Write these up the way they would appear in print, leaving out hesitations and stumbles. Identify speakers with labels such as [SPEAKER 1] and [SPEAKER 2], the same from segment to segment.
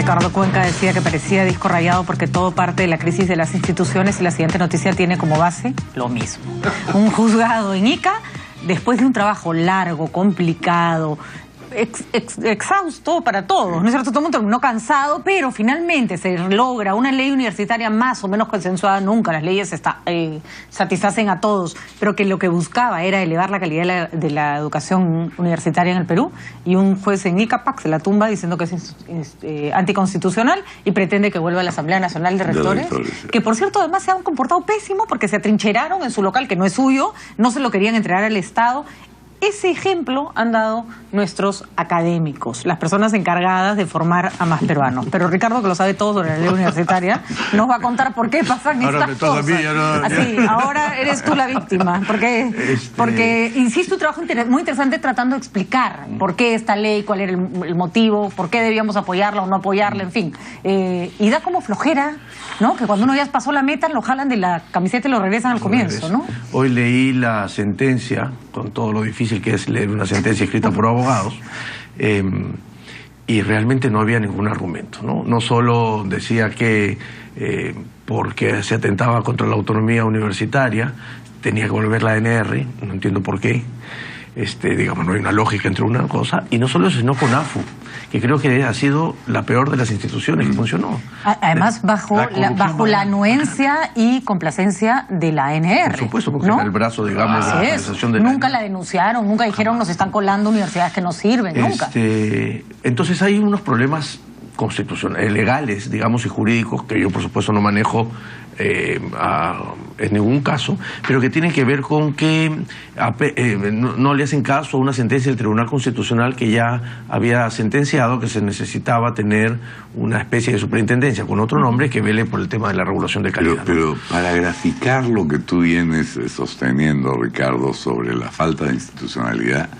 [SPEAKER 1] Ricardo Cuenca decía que parecía disco rayado porque todo parte de la crisis de las instituciones y la siguiente noticia tiene como base lo mismo. Un juzgado en Ica, después de un trabajo largo, complicado, exhausto para todos, ¿no es cierto? Todo el mundo terminó cansado, pero finalmente se logra una ley universitaria más o menos consensuada. Nunca las leyes satisfacen a todos, pero que lo que buscaba era elevar la calidad de la educación universitaria en el Perú, y un juez en Ica se la tumba diciendo que es anticonstitucional y pretende que vuelva a la Asamblea Nacional de Rectores, que por cierto además se han comportado pésimo porque se atrincheraron en su local que no es suyo, no se lo querían entregar al Estado. Ese ejemplo han dado nuestros académicos, las personas encargadas de formar a más peruanos. Pero Ricardo, que lo sabe todo sobre la ley universitaria, nos va a contar por qué pasan estas cosas. Así, ahora eres tú la víctima. Porque hiciste un trabajo muy interesante tratando de explicar por qué esta ley, cuál era el motivo, por qué debíamos apoyarla o no apoyarla, en fin. Y da como flojera, ¿no? Que cuando uno ya pasó la meta, lo jalan de la camiseta y lo regresan al comienzo, ¿no?
[SPEAKER 2] Hoy leí la sentencia, con todo lo difícil que es leer una sentencia escrita por abogados, y realmente no había ningún argumento, ¿no? No solo decía que porque se atentaba contra la autonomía universitaria tenía que volver la ANR, no entiendo por qué, digamos, no hay una lógica entre una cosa, y no solo eso, sino CONAFU, que creo que ha sido la peor de las instituciones que funcionó. Además, bajo la anuencia y complacencia de la ANR. Por supuesto, porque era el brazo, digamos, de la organización de la ANR. Nunca la denunciaron, nunca dijeron nos están colando universidades que no sirven, nunca. Entonces hay unos problemas constitucionales, legales, digamos, y jurídicos, que yo por supuesto no manejo en ningún caso, pero que tienen que ver con que no le hacen caso a una sentencia del Tribunal Constitucional que ya había sentenciado que se necesitaba tener una especie de superintendencia con otro nombre que vele por el tema de la regulación de calidad.
[SPEAKER 3] Pero para graficar lo que tú vienes sosteniendo, Ricardo, sobre la falta de institucionalidad,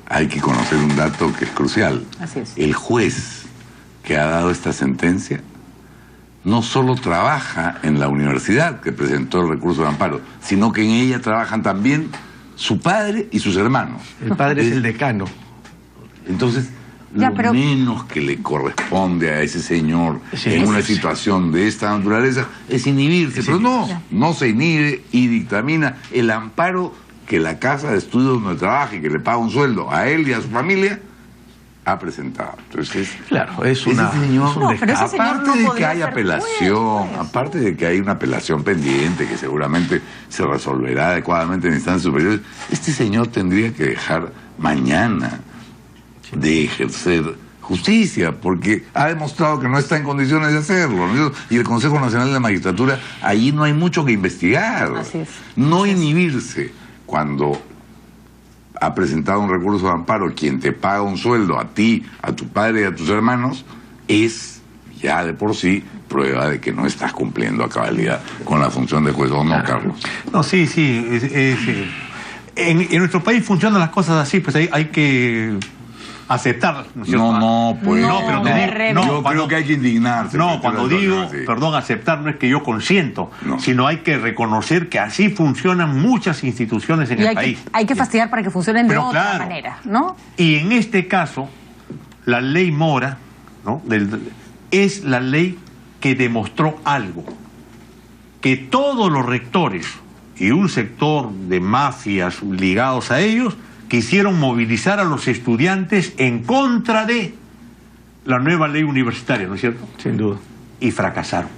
[SPEAKER 3] hay que conocer un dato que es crucial.
[SPEAKER 1] Así es.
[SPEAKER 3] El juez que ha dado esta sentencia no solo trabaja en la universidad que presentó el recurso de amparo, sino que en ella trabajan también su padre y sus hermanos.
[SPEAKER 2] El padre es el decano.
[SPEAKER 3] Entonces, menos que le corresponde a ese señor en una situación de esta naturaleza es inhibirse. Pero no se inhibe y dictamina el amparo que la casa de estudios donde trabaja y que le paga un sueldo a él y a su familia ha presentado. Entonces,
[SPEAKER 2] claro, es una...
[SPEAKER 3] Aparte de que hay apelación, aparte de que hay una apelación pendiente que seguramente se resolverá adecuadamente en instancias superiores, este señor tendría que dejar mañana de ejercer justicia, porque ha demostrado que no está en condiciones de hacerlo, ¿no? Y el Consejo Nacional de la Magistratura, allí no hay mucho que investigar.
[SPEAKER 1] Así es.
[SPEAKER 3] No inhibirse cuando ha presentado un recurso de amparo, quien te paga un sueldo a ti, a tu padre y a tus hermanos, es ya de por sí prueba de que no estás cumpliendo a cabalidad con la función de juez, ¿o no, Carlos?
[SPEAKER 4] No, sí. En nuestro país funcionan las cosas así, pues hay que aceptar, ¿no es cierto?
[SPEAKER 3] Yo creo que hay que indignarse.
[SPEAKER 4] No, cuando digo, perdón, aceptar no es que yo consiento, sino hay que reconocer que así funcionan muchas instituciones en el país.
[SPEAKER 1] Hay que fastidiar para que funcionen de otra manera, ¿no?
[SPEAKER 4] Y en este caso, la ley Mora, ¿no?, es la ley que demostró algo, que todos los rectores y un sector de mafias ligados a ellos quisieron movilizar a los estudiantes en contra de la nueva ley universitaria, ¿no es cierto?
[SPEAKER 2] Sin duda.
[SPEAKER 4] Y fracasaron.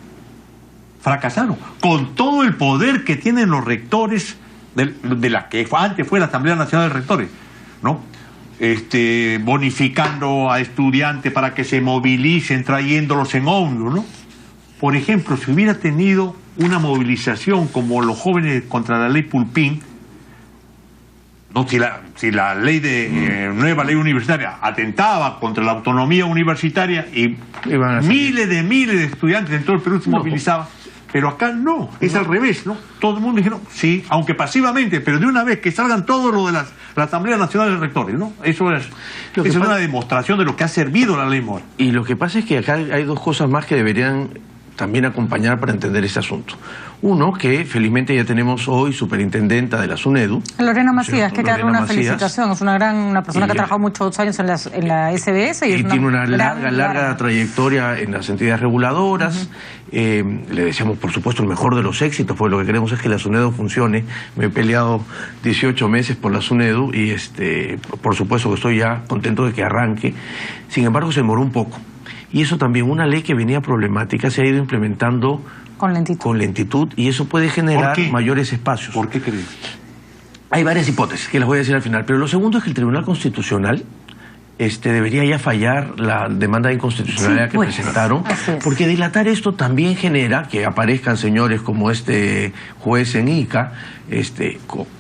[SPEAKER 4] Fracasaron. Con todo el poder que tienen los rectores de la que antes fue la Asamblea Nacional de Rectores, ¿no? Bonificando a estudiantes para que se movilicen, trayéndolos en ómnibus, ¿no? Por ejemplo, si hubiera tenido una movilización como los jóvenes contra la ley Pulpín, no, si la ley nueva ley universitaria atentaba contra la autonomía universitaria y miles de estudiantes en todo el Perú se movilizaban, pero acá no, es al revés, ¿no? Todo el mundo dijeron, sí, aunque pasivamente, pero de una vez que salgan todo lo de la Asamblea Nacional de Rectores, ¿no? Eso es una demostración de lo que ha servido la ley Mora.
[SPEAKER 2] Y lo que pasa es que acá hay dos cosas más que deberían también acompañar para entender este asunto. Uno, que felizmente ya tenemos hoy superintendenta de la SUNEDU.
[SPEAKER 1] Lorena Macías, que darle una felicitación. Es una persona que ha trabajado muchos años en la SBS.
[SPEAKER 2] Y tiene una larga trayectoria en las entidades reguladoras. Le deseamos, por supuesto, el mejor de los éxitos, porque lo que queremos es que la SUNEDU funcione. Me he peleado 18 meses por la SUNEDU y por supuesto que estoy ya contento de que arranque. Sin embargo, se demoró un poco. Y eso también, una ley que venía problemática, se ha ido implementando con lentitud, y eso puede generar mayores espacios.
[SPEAKER 4] ¿Por qué crees?
[SPEAKER 2] Hay varias hipótesis que las voy a decir al final, pero lo segundo es que el Tribunal Constitucional debería ya fallar la demanda de inconstitucionalidad que presentaron, porque dilatar esto también genera que aparezcan señores como este juez en Ica.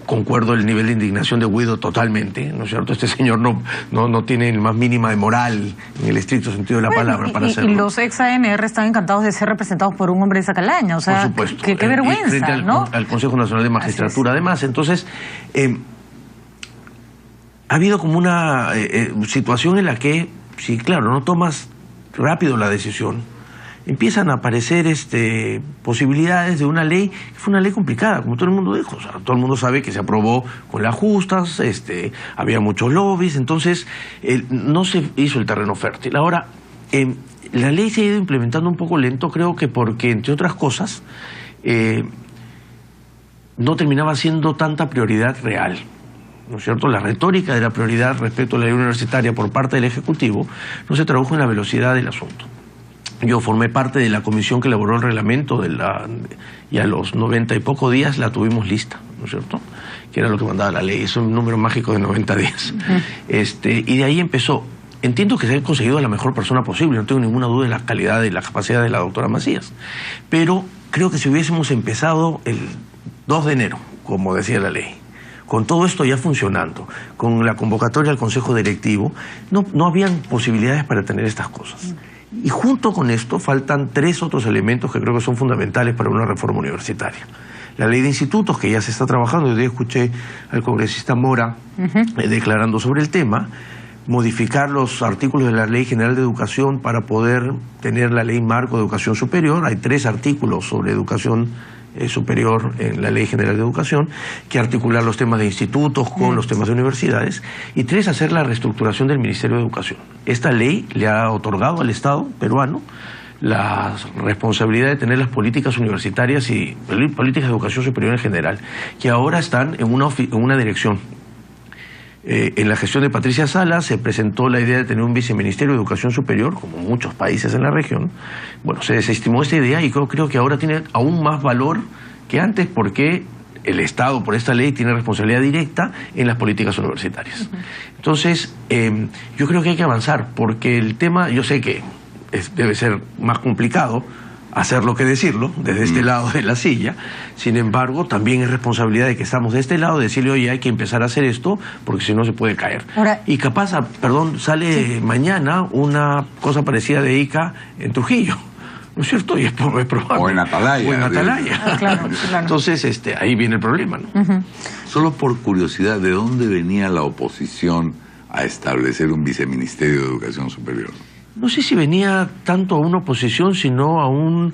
[SPEAKER 2] Concuerdo el nivel de indignación de Guido totalmente, ¿no es cierto? Este señor no tiene la más mínima de moral en el estricto sentido de la palabra para hacerlo.
[SPEAKER 1] Y los ex ANR están encantados de ser representados por un hombre de esa calaña, o sea, por supuesto, qué vergüenza,
[SPEAKER 2] frente
[SPEAKER 1] ¿no?
[SPEAKER 2] al Consejo Nacional de Magistratura, además. Entonces, ha habido como una situación en la que, si claro, no tomas rápido la decisión, empiezan a aparecer posibilidades de una ley, que fue una ley complicada, como todo el mundo dijo. O sea, todo el mundo sabe que se aprobó con las justas, había muchos lobbies, entonces no se hizo el terreno fértil. Ahora, la ley se ha ido implementando un poco lento, creo que porque, entre otras cosas, no terminaba siendo tanta prioridad real, ¿no es cierto? La retórica de la prioridad respecto a la ley universitaria por parte del Ejecutivo no se tradujo en la velocidad del asunto. Yo formé parte de la comisión que elaboró el reglamento y a los 90 y pocos días la tuvimos lista, ¿no es cierto? Que era lo que mandaba la ley, es un número mágico de 90 días. Y de ahí empezó. Entiendo que se ha conseguido a la mejor persona posible, no tengo ninguna duda de la calidad y la capacidad de la doctora Macías, pero creo que si hubiésemos empezado el 2 de enero, como decía la ley, con todo esto ya funcionando, con la convocatoria al Consejo Directivo, no habían posibilidades para tener estas cosas. Y junto con esto faltan 3 otros elementos que creo que son fundamentales para una reforma universitaria. La ley de institutos, que ya se está trabajando, yo escuché al congresista Mora declarando sobre el tema, modificar los artículos de la Ley General de Educación para poder tener la Ley Marco de Educación Superior. Hay 3 artículos sobre educación superior en la Ley General de Educación, que articular los temas de institutos con los temas de universidades, y 3, hacer la reestructuración del Ministerio de Educación. Esta ley le ha otorgado al Estado peruano la responsabilidad de tener las políticas universitarias y políticas de educación superior en general, que ahora están en una dirección. En la gestión de Patricia Salas se presentó la idea de tener un viceministerio de Educación Superior, como muchos países en la región. Bueno, se desestimó esta idea y creo que ahora tiene aún más valor que antes, porque el Estado, por esta ley, tiene responsabilidad directa en las políticas universitarias. Entonces, yo creo que hay que avanzar, porque el tema, yo sé que debe ser más complicado hacerlo que decirlo, desde este lado de la silla. Sin embargo, también es responsabilidad de que estamos de este lado, de decirle, oye, hay que empezar a hacer esto, porque si no se puede caer. Ahora, y capaz, sale mañana una cosa parecida de ICA en Trujillo, ¿no es cierto? Y es probable.
[SPEAKER 3] O en Atalaya.
[SPEAKER 2] O en Atalaya.
[SPEAKER 1] Claro.
[SPEAKER 2] Entonces, ahí viene el problema, ¿no?
[SPEAKER 3] Solo por curiosidad, ¿de dónde venía la oposición a establecer un viceministerio de Educación Superior?
[SPEAKER 2] No sé si venía tanto a una oposición, sino a un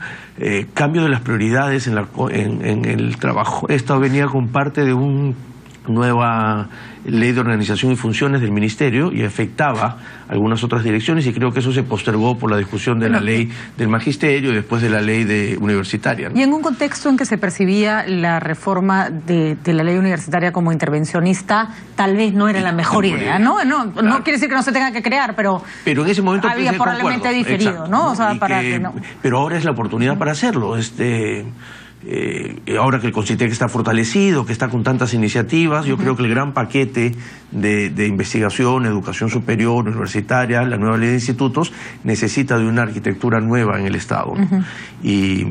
[SPEAKER 2] cambio de las prioridades en el trabajo. Esto venía con parte de una nueva ley de organización y funciones del Ministerio y afectaba algunas otras direcciones, y creo que eso se postergó por la discusión de la ley del magisterio y después de la ley universitaria, ¿no?
[SPEAKER 1] Y en un contexto en que se percibía la reforma de la ley universitaria como intervencionista, tal vez no era la mejor idea, ¿no? No quiere decir que no se tenga que crear, pero
[SPEAKER 2] en ese momento
[SPEAKER 1] había probablemente diferido,
[SPEAKER 2] exacto,
[SPEAKER 1] ¿no? O sea,
[SPEAKER 2] pero ahora es la oportunidad para hacerlo. Ahora que el CONCITEC está fortalecido, que está con tantas iniciativas, yo creo que el gran paquete de investigación, educación superior, universitaria, la nueva ley de institutos, necesita de una arquitectura nueva en el Estado, ¿no? Y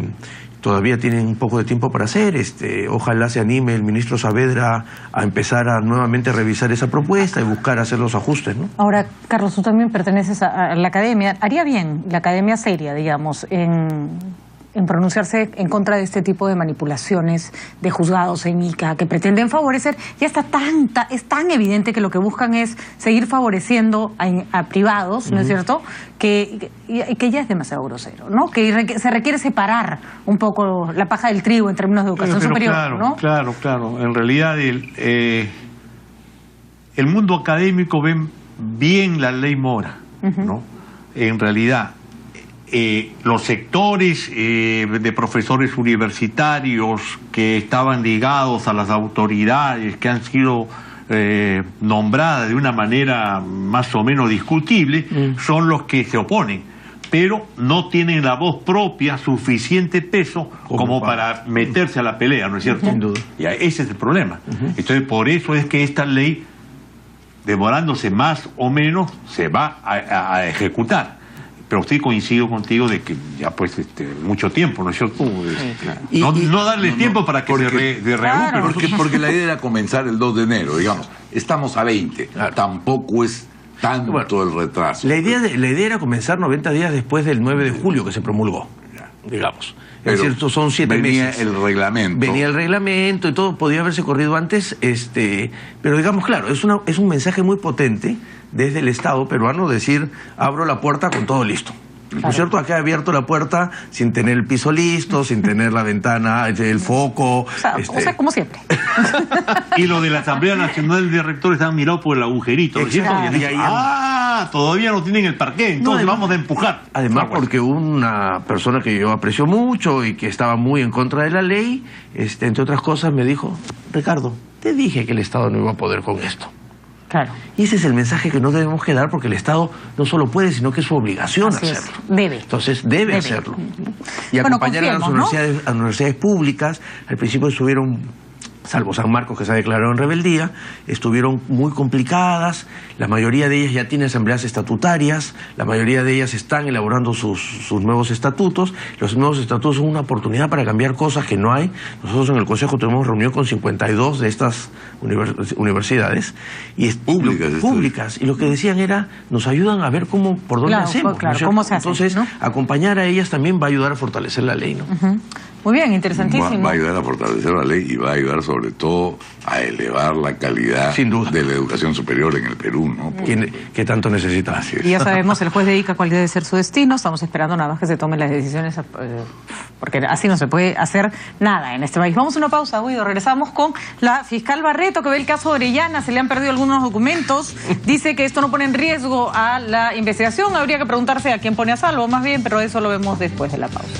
[SPEAKER 2] todavía tienen un poco de tiempo para hacer. Ojalá se anime el ministro Saavedra a empezar a nuevamente revisar esa propuesta y buscar hacer los ajustes, ¿no?
[SPEAKER 1] Ahora, Carlos, tú también perteneces a la academia. Haría bien la academia seria, digamos, en en pronunciarse en contra de este tipo de manipulaciones de juzgados en Ica que pretenden favorecer? Ya es tan evidente que lo que buscan es seguir favoreciendo a privados, ¿no es cierto? Que ya es demasiado grosero, ¿no? Que se requiere separar un poco la paja del trigo en términos de educación superior,
[SPEAKER 4] claro,
[SPEAKER 1] ¿no?
[SPEAKER 4] Claro. En realidad el mundo académico ve bien la ley Mora, ¿no? En realidad los sectores de profesores universitarios que estaban ligados a las autoridades, que han sido nombradas de una manera más o menos discutible, son los que se oponen, pero no tienen la voz propia, suficiente peso como para meterse a la pelea, ¿no es cierto?
[SPEAKER 2] Sin duda.
[SPEAKER 4] Y ese es el problema. Entonces, por eso es que esta ley, demorándose más o menos, se va a ejecutar. Pero sí coincido contigo de que ya pues mucho tiempo, ¿no es cierto? No darle tiempo para que se reagrupe.
[SPEAKER 3] Porque la idea era comenzar el 2 de enero, digamos. Estamos a 20, tampoco es tanto el retraso.
[SPEAKER 2] La idea era comenzar 90 días después del 9 de julio que se promulgó, digamos. Es cierto, son 7 meses.
[SPEAKER 3] Venía el reglamento.
[SPEAKER 2] Venía el reglamento y todo, podía haberse corrido antes, pero digamos, claro, es un mensaje muy potente desde el Estado peruano decir, abro la puerta con todo listo. ¿No es cierto? Acá he abierto la puerta sin tener el piso listo, sin tener la ventana, el foco.
[SPEAKER 1] O sea, como siempre.
[SPEAKER 4] Y lo de la Asamblea Nacional de Rectores han mirado por el agujerito, ¿no es cierto? Todavía no tienen el parqué, entonces vamos a empujar.
[SPEAKER 2] Además, porque una persona que yo aprecio mucho y que estaba muy en contra de la ley, entre otras cosas, me dijo, Ricardo, te dije que el Estado no iba a poder con esto.
[SPEAKER 1] Claro.
[SPEAKER 2] Y ese es el mensaje que no debemos dar, porque el Estado no solo puede, sino que es su obligación hacerlo.
[SPEAKER 1] Debe.
[SPEAKER 2] Entonces debe hacerlo. Y acompañar a las universidades públicas. Al principio estuvieron, salvo San Marcos, que se ha declarado en rebeldía, estuvieron muy complicadas. La mayoría de ellas ya tienen asambleas estatutarias, la mayoría de ellas están elaborando sus nuevos estatutos. Los nuevos estatutos son una oportunidad para cambiar cosas que no hay. Nosotros en el Consejo tuvimos reunión con 52 de estas universidades y públicas. Y lo que decían era, nos ayudan a ver por dónde hacemos.
[SPEAKER 1] Claro, cómo se hace.
[SPEAKER 2] Entonces, acompañar a ellas también va a ayudar a fortalecer la ley, ¿no?
[SPEAKER 1] Muy bien, interesantísimo.
[SPEAKER 3] Va a ayudar a fortalecer la ley y va a ayudar sobre todo a elevar la calidad de la educación superior en el Perú, ¿no?
[SPEAKER 2] Que tanto necesita.
[SPEAKER 1] Y ya sabemos el juez de Ica cuál debe ser su destino. Estamos esperando nada más que se tomen las decisiones, porque así no se puede hacer nada en este país. Vamos a una pausa, Guido. Regresamos con la fiscal Barreto, que ve el caso de Orellana. Se le han perdido algunos documentos. Dice que esto no pone en riesgo a la investigación. Habría que preguntarse a quién pone a salvo, más bien, pero eso lo vemos después de la pausa.